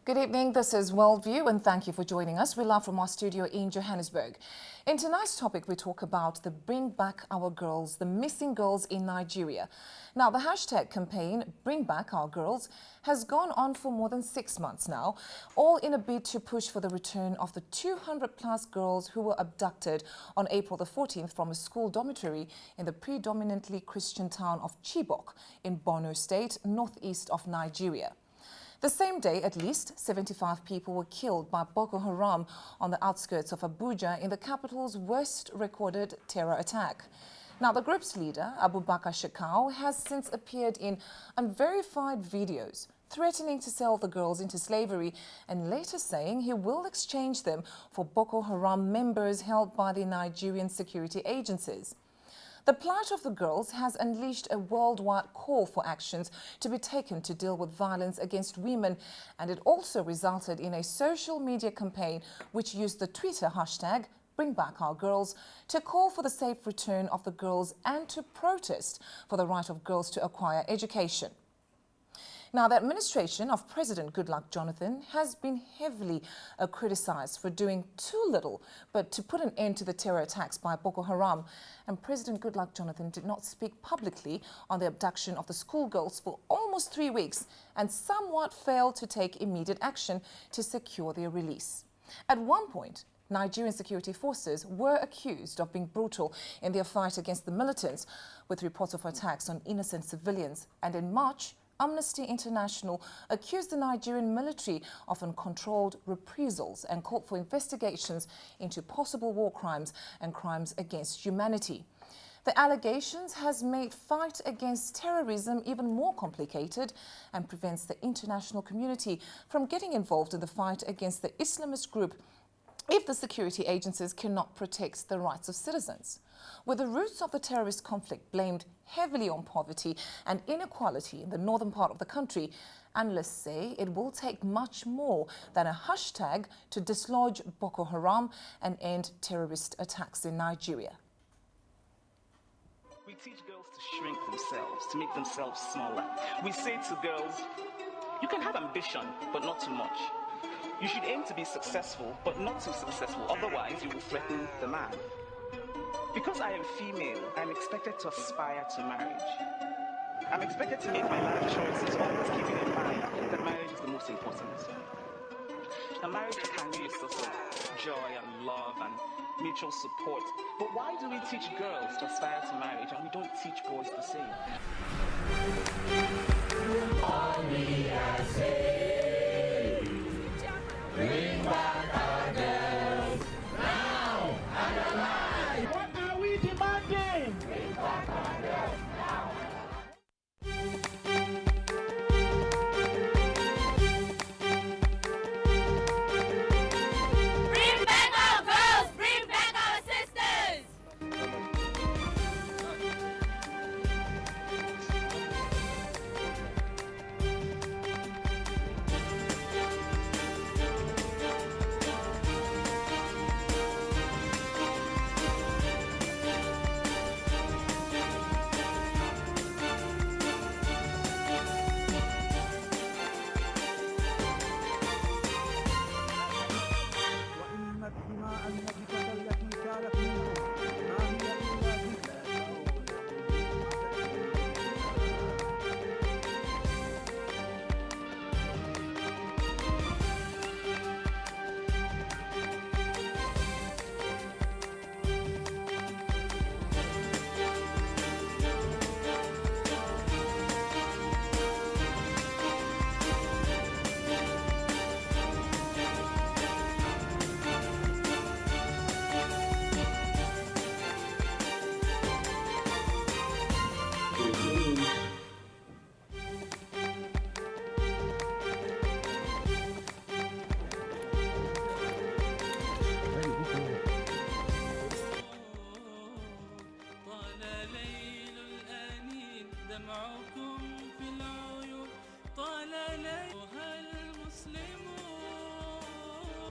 Good evening, this is Worldview and thank you for joining us. We're live from our studio in Johannesburg. In tonight's topic, we talk about the Bring Back Our Girls, the missing girls in Nigeria. Now, the hashtag campaign, Bring Back Our Girls, has gone on for more than 6 months now, all in a bid to push for the return of the 200-plus girls who were abducted on April the 14th from a school dormitory in the predominantly Christian town of Chibok in Borno State, northeast of Nigeria. The same day, at least 75 people were killed by Boko Haram on the outskirts of Abuja in the capital's worst recorded terror attack. Now, the group's leader, Abubakar Shekau, has since appeared in unverified videos threatening to sell the girls into slavery and later saying he will exchange them for Boko Haram members held by the Nigerian security agencies. The plight of the girls has unleashed a worldwide call for actions to be taken to deal with violence against women, and it also resulted in a social media campaign which used the Twitter hashtag Bring Back Our Girls to call for the safe return of the girls and to protest for the right of girls to acquire education. Now, the administration of President Goodluck Jonathan has been heavily criticized for doing too little but to put an end to the terror attacks by Boko Haram. And President Goodluck Jonathan did not speak publicly on the abduction of the schoolgirls for almost 3 weeks and somewhat failed to take immediate action to secure their release. At one point, Nigerian security forces were accused of being brutal in their fight against the militants, with reports of attacks on innocent civilians. And in March, Amnesty International accused the Nigerian military of uncontrolled reprisals and called for investigations into possible war crimes and crimes against humanity. The allegations has made fight against terrorism even more complicated and prevents the international community from getting involved in the fight against the Islamist group if the security agencies cannot protect the rights of citizens. With the roots of the terrorist conflict blamed heavily on poverty and inequality in the northern part of the country, analysts say it will take much more than a hashtag to dislodge Boko Haram and end terrorist attacks in Nigeria. We teach girls to shrink themselves, to make themselves smaller. We say to girls, you can have ambition, but not too much. You should aim to be successful, but not too successful, otherwise you will threaten the man. Because I am female, I'm expected to aspire to marriage. I'm expected to make my life choices, always keeping in mind that marriage is the most important. Now, marriage can be a source of joy and love and mutual support. But why do we teach girls to aspire to marriage and we don't teach boys the same? Bring back our girls now and alive. What are we demanding? Bring back our girls now and alive. Bring back our girls! Bring back our sisters!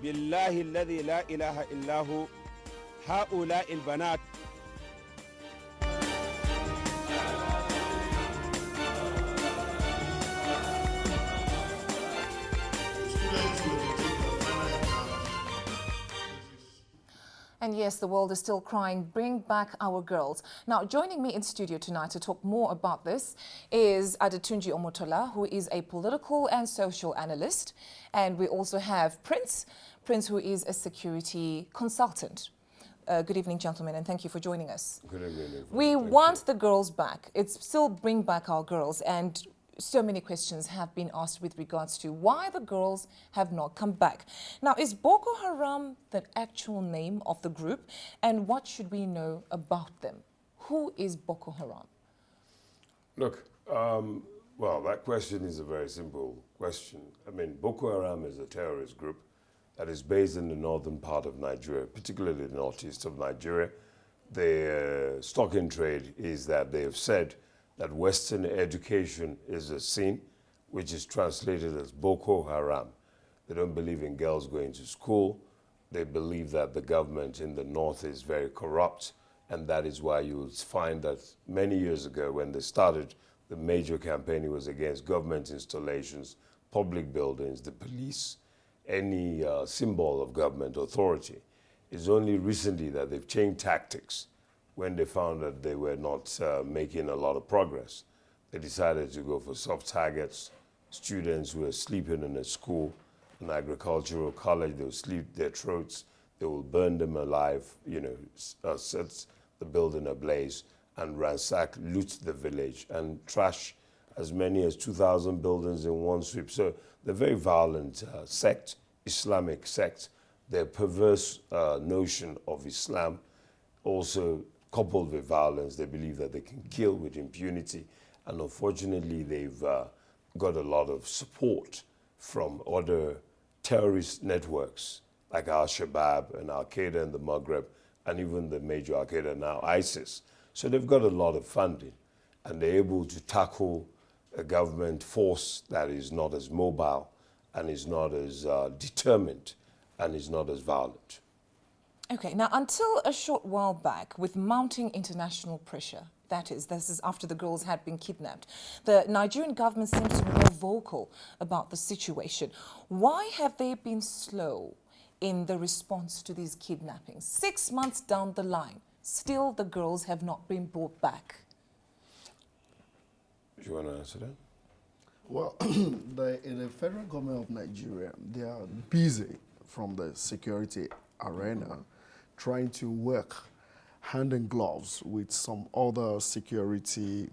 بالله الذي لا إله إلا هو هؤلاء البنات Students And yes, the world is still crying, bring back our girls. Now, joining me in studio tonight to talk more about this is Adetunji Omotola, who is a political and social analyst. And we also have Prince, who is a security consultant. Good evening, gentlemen, and thank you for joining us. Good evening. We want the girls back. It's still bring back our girls, and so many questions have been asked with regards to why the girls have not come back. Now, is Boko Haram the actual name of the group, and what should we know about them? Who is Boko Haram? Look, well, that question is a very simple question. I mean, Boko Haram is a terrorist group that is based in the northern part of Nigeria, particularly the northeast of Nigeria. The stock in trade is that they have said that Western education is a sin, which is translated as Boko Haram. They don't believe in girls going to school. They believe that the government in the north is very corrupt, and that is why you will find that many years ago when they started, the major campaign was against government installations, public buildings, the police, any symbol of government authority. It's only recently that they've changed tactics. When they found that they were not making a lot of progress, they decided to go for soft targets. Students who were sleeping in a school, an agricultural college, they will slit their throats, they will burn them alive, set the building ablaze and ransack, loot the village and trash as many as 2,000 buildings in one sweep. So they're very violent sect, Islamic sect. Their perverse notion of Islam also coupled with violence, they believe that they can kill with impunity. And unfortunately, they've got a lot of support from other terrorist networks like Al-Shabaab and Al-Qaeda in the Maghreb, and even the major Al-Qaeda now, ISIS. So they've got a lot of funding, and they're able to tackle a government force that is not as mobile and is not as determined and is not as violent. Okay, now until a short while back, with mounting international pressure, this is after the girls had been kidnapped, the Nigerian government seems to be more vocal about the situation. Why have they been slow in the response to these kidnappings? 6 months down the line, still the girls have not been brought back. Do you want to answer that? Well, in the federal government of Nigeria, they are busy from the security arena trying to work hand in gloves with some other security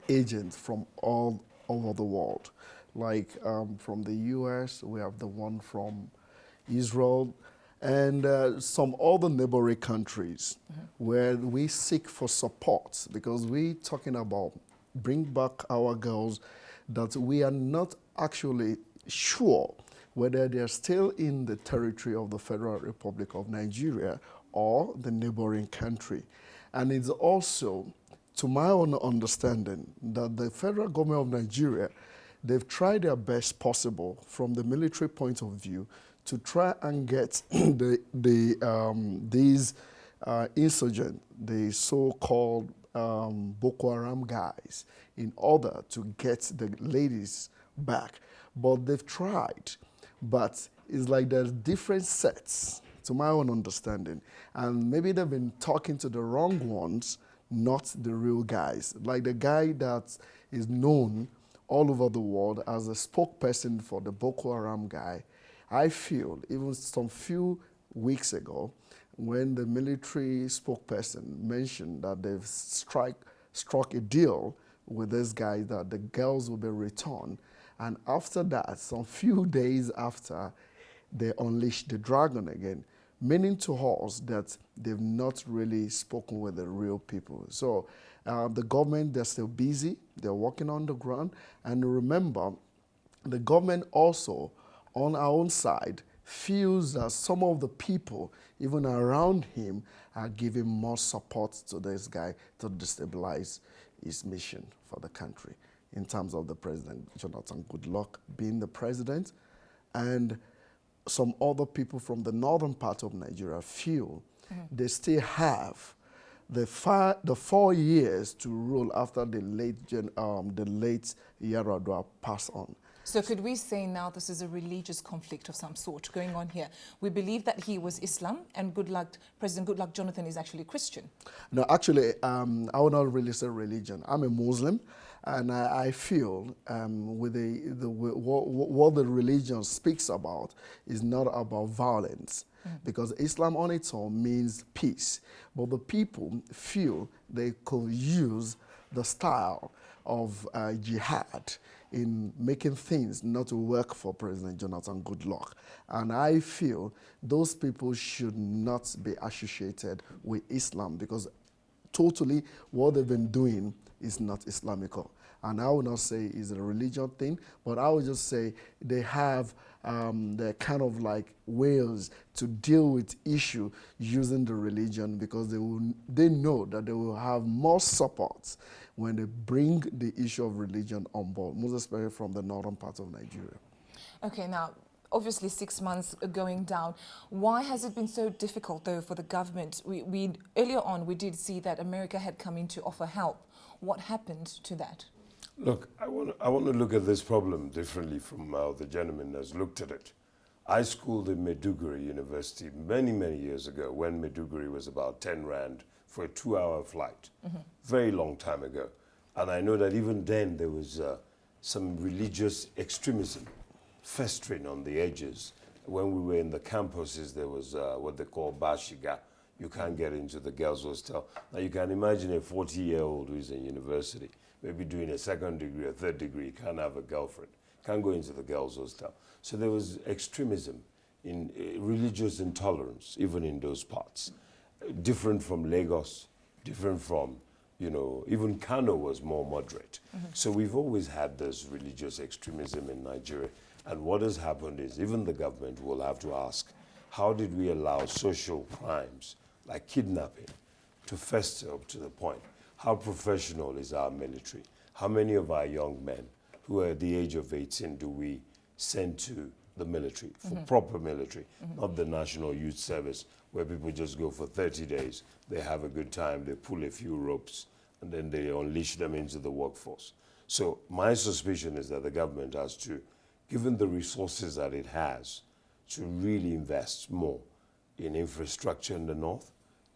agents from all over the world. Like from the US, we have the one from Israel, and some other neighboring countries where we seek for support, because we're talking about bring back our girls that we are not actually sure whether they are still in the territory of the Federal Republic of Nigeria or the neighboring country. And it's also, to my own understanding, that the federal government of Nigeria, they've tried their best possible from the military point of view to try and get these insurgents, the so-called Boko Haram guys, in order to get the ladies back. But they've tried. But it's like there's different sets, to my own understanding. And maybe they've been talking to the wrong ones, not the real guys. Like the guy that is known all over the world as a spokesperson for the Boko Haram guy. I feel, even some few weeks ago, when the military spokesperson mentioned that they've struck a deal with this guy that the girls will be returned. And after that, some few days after, they unleashed the dragon again, meaning to us that they've not really spoken with the real people. So the government, they're still busy, they're working on the ground. And remember, the government also, on our own side, feels that some of the people, even around him, are giving more support to this guy to destabilize his mission for the country, in terms of the president, Jonathan Goodluck, being the president, and some other people from the northern part of Nigeria feel they still have the 4 years to rule after the late Yaradua passed on. So could we say now this is a religious conflict of some sort going on here? We believe that he was Islam and President Goodluck Jonathan is actually Christian. No, actually, I will not really say religion. I'm a Muslim, and I feel with what the religion speaks about is not about violence, because Islam on its own means peace. But the people feel they could use the style of jihad in making things not to work for President Jonathan Goodluck. And I feel those people should not be associated with Islam, because totally what they've been doing is not Islamical. And I would not say it's a religion thing, but I would just say they have the kind of like ways to deal with issue using the religion, because they know that they will have more support when they bring the issue of religion on board, most especially from the northern part of Nigeria. Okay, now, obviously 6 months going down. Why has it been so difficult, though, for the government? Earlier on, we did see that America had come in to offer help. What happened to that? Look, I want to look at this problem differently from how the gentleman has looked at it. I schooled in Maiduguri University many, many years ago, when Maiduguri was about 10 rand for a 2-hour flight. Very long time ago. And I know that even then there was some religious extremism festering on the edges. When we were in the campuses, there was what they call Bashiga. You can't get into the girls' hostel. Now you can imagine a 40-year-old who's in university, maybe doing a 2nd degree, a 3rd degree, can't have a girlfriend, can't go into the girls' hostel. So there was extremism in religious intolerance, even in those parts. Different from Lagos, different from, you know, even Kano was more moderate. So we've always had this religious extremism in Nigeria. And what has happened is even the government will have to ask, how did we allow social crimes like kidnapping to fester up to the point? How professional is our military? How many of our young men who are at the age of 18 do we send to the military, for proper military, not the National Youth Service, where people just go for 30 days, they have a good time, they pull a few ropes, and then they unleash them into the workforce. So my suspicion is that the government has to, given the resources that it has, to really invest more in infrastructure in the north,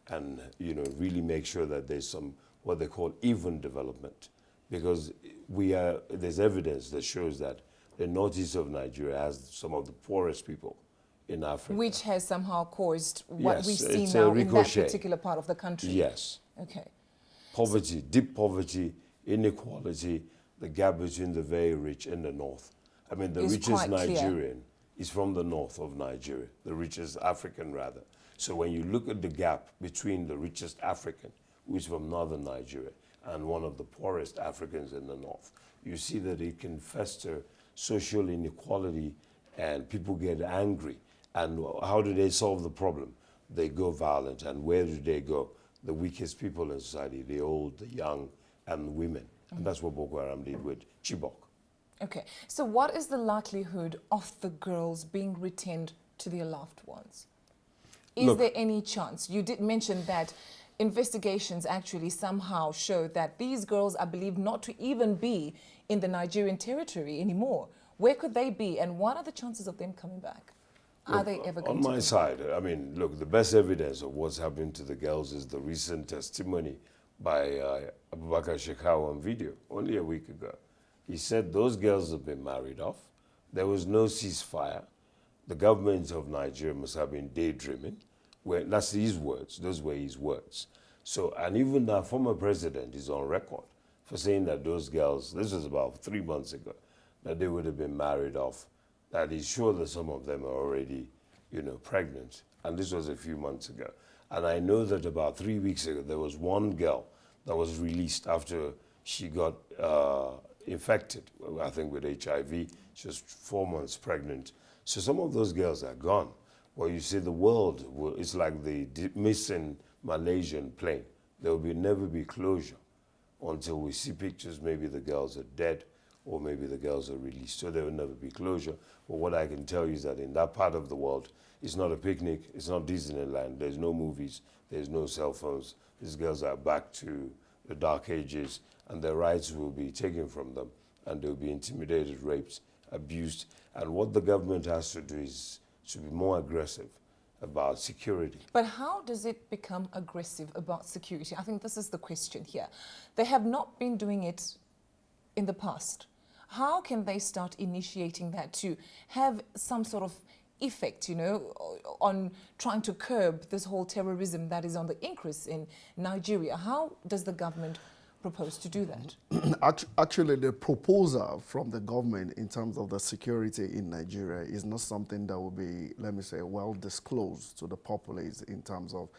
and really make sure that there's some what they call even development, because there's evidence that shows that the northeast of Nigeria has some of the poorest people in Africa. Which has somehow caused what Yes, we've seen it's now a in that ricochet. particular part of the country. Yes. Okay. Poverty, deep poverty, inequality, the gap between the very rich and the north. I mean, the It's richest quite clear. Nigerian is from the north of Nigeria, the richest African rather. So when you look at the gap between the richest African, who is from northern Nigeria, and one of the poorest Africans in the north, you see that it can fester social inequality and people get angry. And how do they solve the problem? They go violent. And where do they go? The weakest people in society, the old, the young, and women. And that's what Boko Haram did with Chibok. Okay. So what is the likelihood of the girls being returned to their loved ones? Is Look, there any chance? You did mention that investigations actually somehow show that these girls are believed not to even be in the Nigerian territory anymore. Where could they be, and what are the chances of them coming back? Are they ever going On to my be? side, I mean, look, the best evidence of what's happening to the girls is the recent testimony by Abubakar Shekau on video, only a week ago. He said those girls have been married off. There was no ceasefire. The government of Nigeria must have been daydreaming. That's his words. Those were his words. So, and even our former president is on record for saying that those girls, this was about 3 months ago, that they would have been married off, that he's sure that some of them are already, pregnant. And this was a few months ago. And I know that about 3 weeks ago, there was one girl that was released after she got infected, I think with HIV. She was 4 months pregnant. So some of those girls are gone. Well, you see, the world, it's like the missing Malaysian plane. There will never be closure until we see pictures. Maybe the girls are dead, or maybe the girls are released. So there will never be closure. But what I can tell you is that in that part of the world, it's not a picnic, it's not Disneyland, there's no movies, there's no cell phones. These girls are back to the dark ages, and their rights will be taken from them, and they'll be intimidated, raped, abused. And what the government has to do is to be more aggressive about security. But how does it become aggressive about security? I think this is the question here. They have not been doing it in the past. How can they start initiating that to have some sort of effect, you know, on trying to curb this whole terrorism that is on the increase in Nigeria? How does the government propose to do that? Actually, the proposal from the government in terms of the security in Nigeria is not something that will be, let me say, well disclosed to the populace in terms of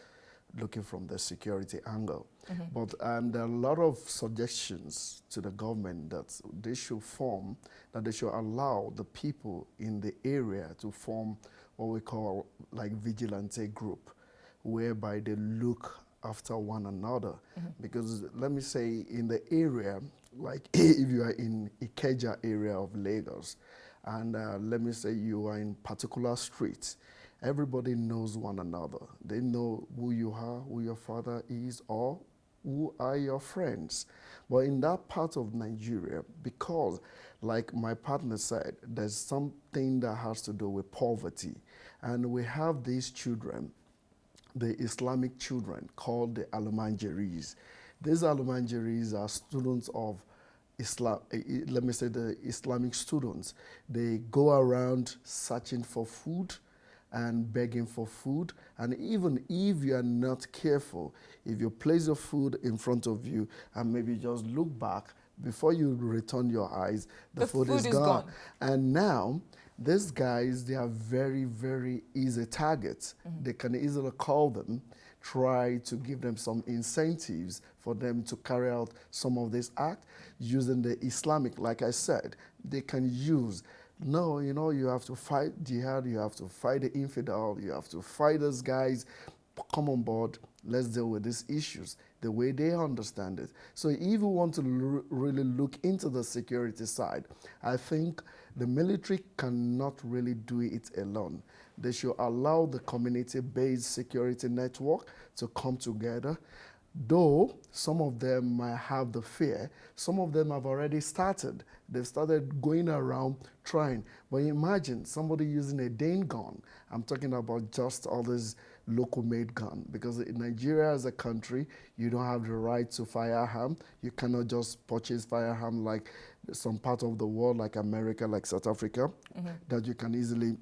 looking from the security angle. But there are a lot of suggestions to the government that they should form, that they should allow the people in the area to form what we call like vigilante group, whereby they look after one another. Because let me say in the area, like if you are in Ikeja area of Lagos, and let me say you are in particular streets, everybody knows one another. They know who you are, who your father is, or who are your friends. But in that part of Nigeria, because like my partner said, there's something that has to do with poverty. And we have these children, the Islamic children called the Almanjiris. These Almanjiris are students of Islam, let me say the Islamic students. They go around searching for food and begging for food. And even if you are not careful, if you place your food in front of you and maybe just look back, before you return your eyes, the food is gone. And now, these guys, they are very, very easy targets. They can easily call them, try to give them some incentives for them to carry out some of this act using the Islamic, like I said, they can use. No, you know, you have to fight jihad, you have to fight the infidel, you have to fight those guys, come on board, let's deal with these issues the way they understand it. So if you want to really look into the security side, I think the military cannot really do it alone. They should allow the community-based security network to come together. Though some of them might have the fear, some of them have already started. They've started going around trying. But imagine somebody using a Dane gun. I'm talking about just all this local-made gun. Because in Nigeria as a country, you don't have the right to firearm. You cannot just purchase firearm like some part of the world, like America, like South Africa, that you can easily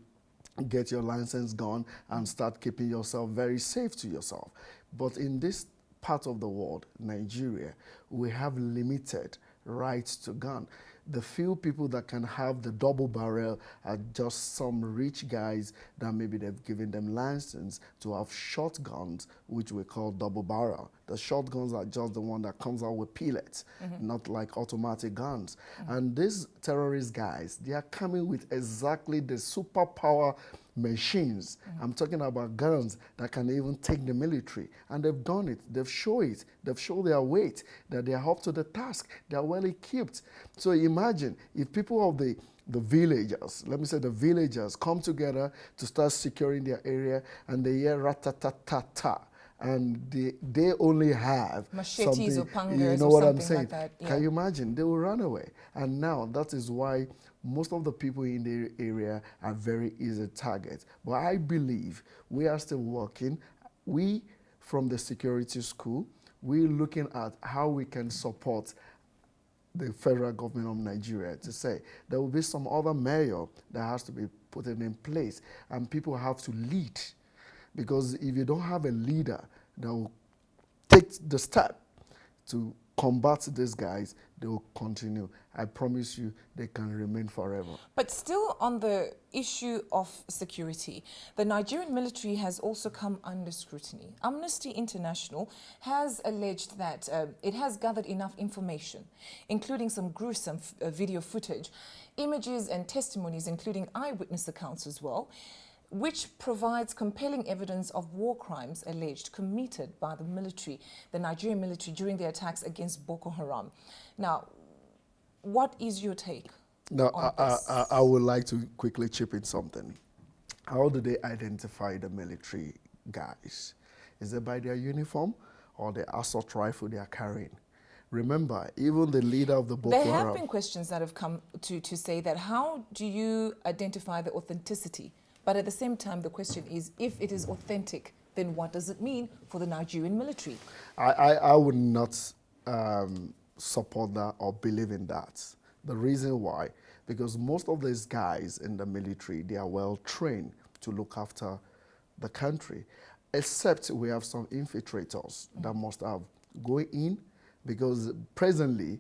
get your license gun and start keeping yourself very safe to yourself. But in this part of the world, Nigeria, we have limited rights to gun. The few people that can have the double barrel are just some rich guys that maybe they've given them license to have shotguns, which we call double barrel. The shotguns are just the one that comes out with pellets, not like automatic guns. And these terrorist guys, they are coming with exactly the superpower machines. I'm talking about guns that can even take the military. And they've done it. They've shown it. They've shown their weight, that they are up to the task. They are well equipped. So imagine if people of the villagers, let me say the villagers, come together to start securing their area and they hear rat-ta-ta-ta-ta. And they only have machetes or pangas, you know or what I'm something saying? like that. Yeah. Can you imagine? They will run away. And now that is why most of the people in the area are very easy targets. But I believe we are still working. We, from the security school, we're looking at how we can support the federal government of Nigeria to say there will be some other mayor that has to be put in place and people have to lead. Because if you don't have a leader that will take the step to combat these guys, they will continue. I promise you, they can remain forever. But still on the issue of security, the Nigerian military has also come under scrutiny. Amnesty International has alleged that it has gathered enough information, including some gruesome video footage, images and testimonies, including eyewitness accounts as well, which provides compelling evidence of war crimes alleged committed by the military, the Nigerian military, during the attacks against Boko Haram. Now, what is your take on this? I would like to quickly chip in something. How do they identify the military guys? Is it by their uniform or the assault rifle they are carrying? Remember, even the leader of the Boko There have Haram. been questions that have come to say that how do you identify the authenticity? But at the same time, the question is, if it is authentic, then what does it mean for the Nigerian military? I would not support that or believe in that. The reason why, because most of these guys in the military, they are well trained to look after the country, except we have some infiltrators that must have go in, because presently,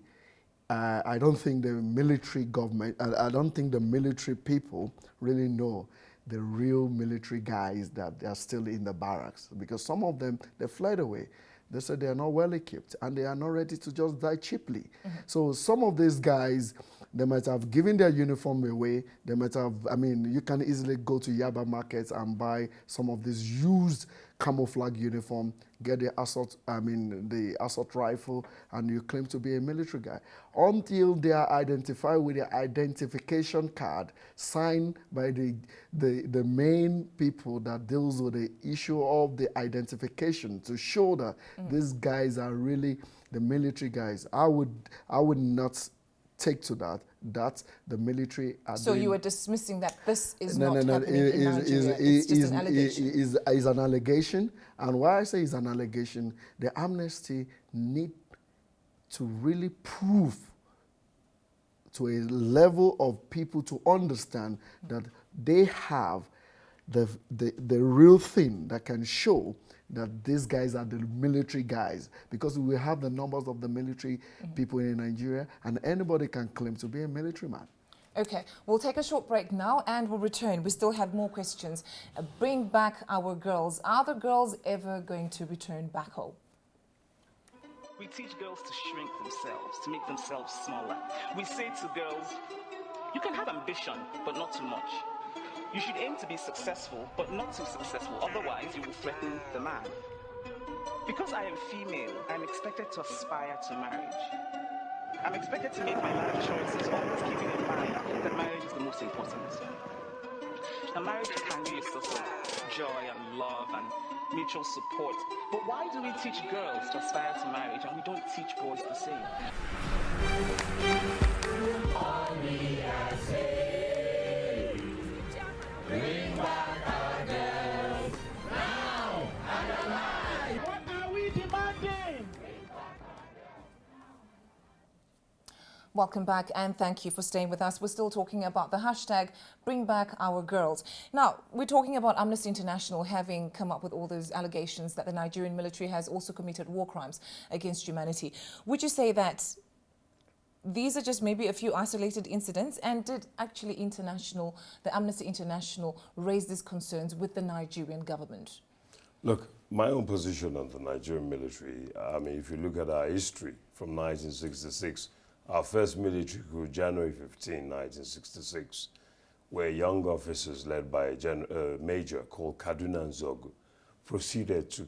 I don't think the military government, I don't think the military people really know the real military guys that are still in the barracks, because some of them, they fled away. They said they are not well equipped and they are not ready to just die cheaply. So some of these guys, they might have given their uniform away. They might have, I mean, you can easily go to Yaba markets and buy some of these used camouflage uniform, get the assault rifle, and you claim to be a military guy. Until they are identified with the identification card signed by the main people that deals with the issue of the identification to show that these guys are really the military guys. I would not take to that the military are So doing. you are dismissing that this is not happening in Nigeria. It's just an allegation. Is an allegation. And why I say it's an allegation, the amnesty need to really prove to a level of people to understand that they have the real thing that can show that these guys are the military guys, because we have the numbers of the military people in Nigeria, and anybody can claim to be a military man. Okay, we'll take a short break now and we'll return. We still have more questions. Bring back our girls. Are the girls ever going to return back home? We teach girls to shrink themselves, to make themselves smaller. We say to girls, you can have ambition, but not too much. You should aim to be successful, but not too successful, otherwise you will threaten the man. Because I am female, I'm expected to aspire to marriage. I'm expected to make my life choices, always keeping in mind that marriage is the most important. A marriage can be a source of joy and love and mutual support. But why do we teach girls to aspire to marriage and we don't teach boys the same? What are we demanding? Welcome back and thank you for staying with us. We're still talking about the hashtag Bring Back Our Girls. Now, we're talking about Amnesty International having come up with all those allegations that the Nigerian military has also committed war crimes against humanity. Would you say that these are just maybe a few isolated incidents, and did actually the Amnesty International raise these concerns with the Nigerian government? Look, my own position on the Nigerian military, I mean, if you look at our history from 1966, our first military coup, January 15, 1966, where young officers led by a major called Kaduna Nzogu proceeded to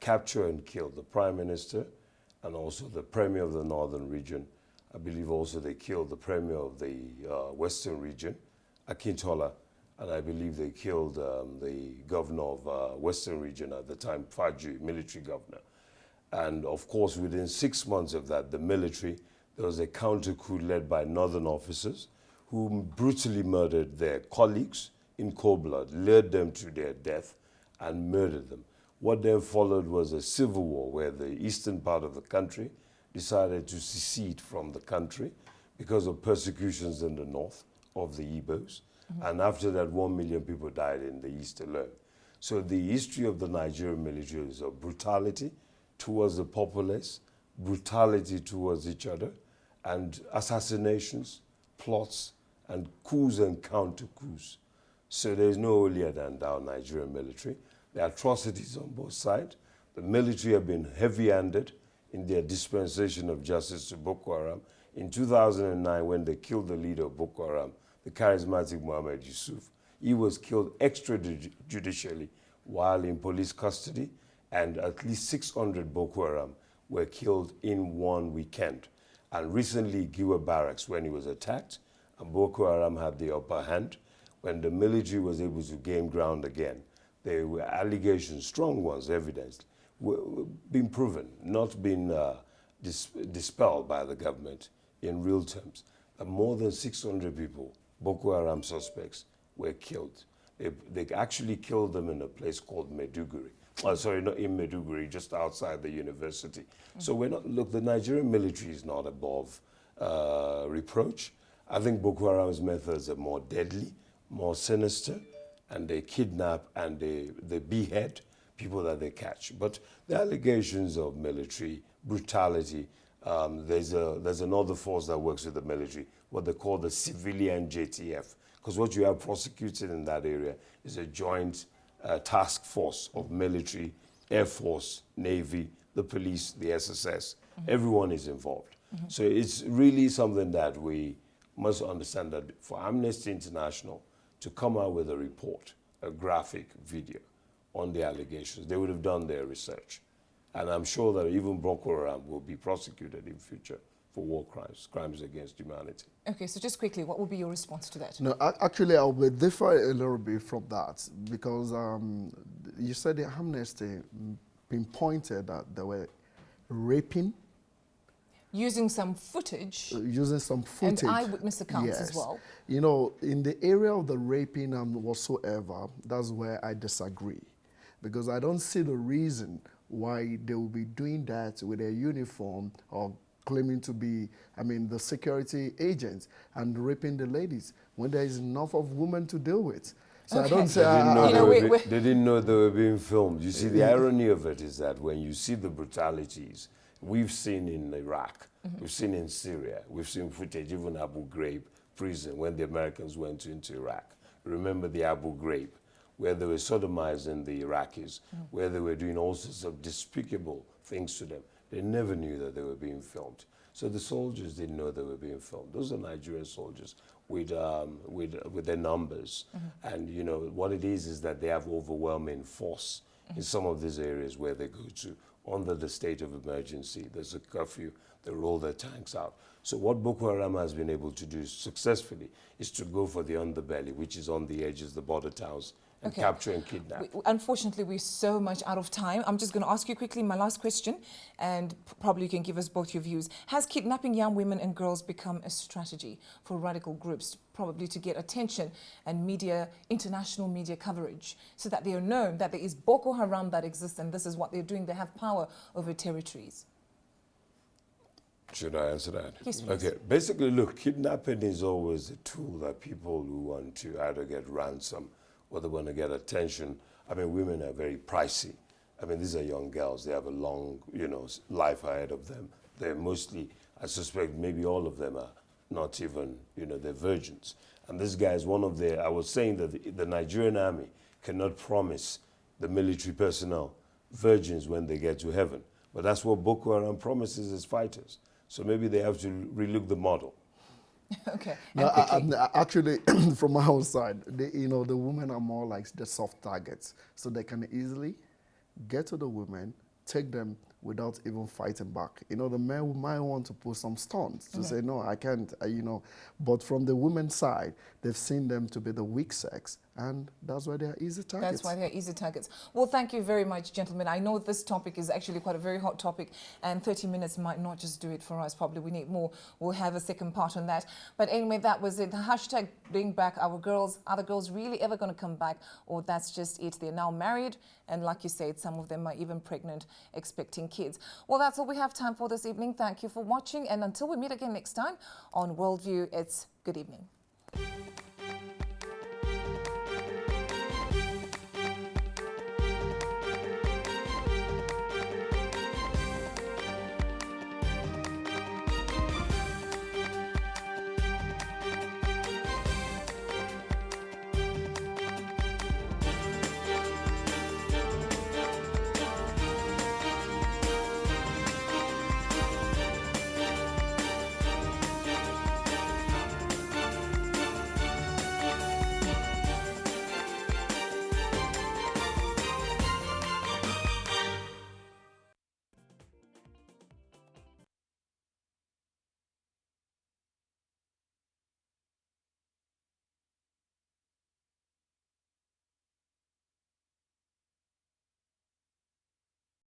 capture and kill the Prime Minister and also the Premier of the Northern region. I believe also they killed the Premier of the Western region, Akintola, and I believe they killed the governor of Western region at the time, Faji, military governor. And of course, within 6 months of that, the military, there was a counter coup led by northern officers who brutally murdered their colleagues in cold blood, lured them to their death, and murdered them. What then followed was a civil war where the eastern part of the country decided to secede from the country because of persecutions in the north of the Igbos. And after that, 1 million people died in the east alone. So the history of the Nigerian military is of brutality towards the populace, brutality towards each other, and assassinations, plots, and coups and counter-coups. So there is no holier than thou Nigerian military. There are atrocities on both sides. The military have been heavy-handed in their dispensation of justice to Boko Haram. In 2009, when they killed the leader of Boko Haram, the charismatic Mohammed Yusuf, he was killed extrajudicially while in police custody, and at least 600 Boko Haram were killed in one weekend. And recently, Giwa Barracks, when he was attacked, and Boko Haram had the upper hand, when the military was able to gain ground again, there were allegations, strong ones, evidence, being proven, not been dispelled by the government in real terms. More than 600 people, Boko Haram suspects, were killed. They actually killed them in a place called Maiduguri. Oh, sorry, not in Maiduguri, just outside the university. So we're not, look, the Nigerian military is not above reproach. I think Boko Haram's methods are more deadly, more sinister, and they kidnap and they behead people that they catch. But the allegations of military brutality, there's another force that works with the military, what they call the civilian JTF. Because what you have prosecuted in that area is a joint task force of military, Air Force, Navy, the police, the SSS. Everyone is involved. So it's really something that we must understand, that for Amnesty International to come out with a report, a graphic video on the allegations, they would have done their research. And I'm sure that even Boko Haram will be prosecuted in future for war crimes, crimes against humanity. Okay, so just quickly, what would be your response to that? No, actually, I will differ a little bit from that, because you said the Amnesty pinpointed that they were raping. Using some footage. Using some footage. And eyewitness accounts yes. as well. You know, in the area of the raping and whatsoever, that's where I disagree. Because I don't see the reason why they will be doing that with a uniform or claiming to be, the security agents and raping the ladies when there is enough of women to deal with. So I don't say... They didn't know they were being filmed. You see, the irony of it is that when you see the brutalities we've seen in Iraq, we've seen in Syria, we've seen footage, even Abu Ghraib prison, when the Americans went into Iraq. Remember the Abu Ghraib, where they were sodomizing the Iraqis, where they were doing all sorts of despicable things to them. They never knew that they were being filmed. So the soldiers didn't know they were being filmed. Those are Nigerian soldiers with their numbers. And you know, what it is that they have overwhelming force in some of these areas where they go to. Under the state of emergency, there's a curfew, they roll their tanks out. So what Boko Haram has been able to do successfully is to go for the underbelly, which is on the edges, the border towns, and capture and kidnap. Unfortunately, we're so much out of time. I'm just going to ask you quickly my last question, and probably you can give us both your views. Has kidnapping young women and girls become a strategy for radical groups, probably to get attention and media, international media coverage, so that they are known that there is Boko Haram that exists and this is what they're doing? They have power over territories. Should I answer that? Yes, please. Okay. Basically, look, kidnapping is always a tool that people who want to either get ransom or they want to get attention. Women are very pricey. These are young girls. They have a long, life ahead of them. They're mostly, I suspect, maybe all of them are not even, they're virgins. And this guy is one of the, I was saying that the Nigerian army cannot promise the military personnel virgins when they get to heaven. But that's what Boko Haram promises its fighters. So maybe they have to relook the model. Okay. No, actually, from my own side, the women are more like the soft targets. So they can easily get to the women, take them without even fighting back. The men might want to put some stunts to say, no, I can't, But from the women's side, they've seen them to be the weak sex, and that's why they're easy targets. That's why they're easy targets. Well, thank you very much, gentlemen. I know this topic is actually quite a very hot topic, and 30 minutes might not just do it for us. Probably we need more. We'll have a second part on that. But anyway, that was it. The hashtag bring back our girls. Are the girls really ever going to come back, or that's just it? They're now married, and like you said, some of them are even pregnant, expecting kids. Well, that's all we have time for this evening. Thank you for watching, and until we meet again next time on Worldview, it's good evening.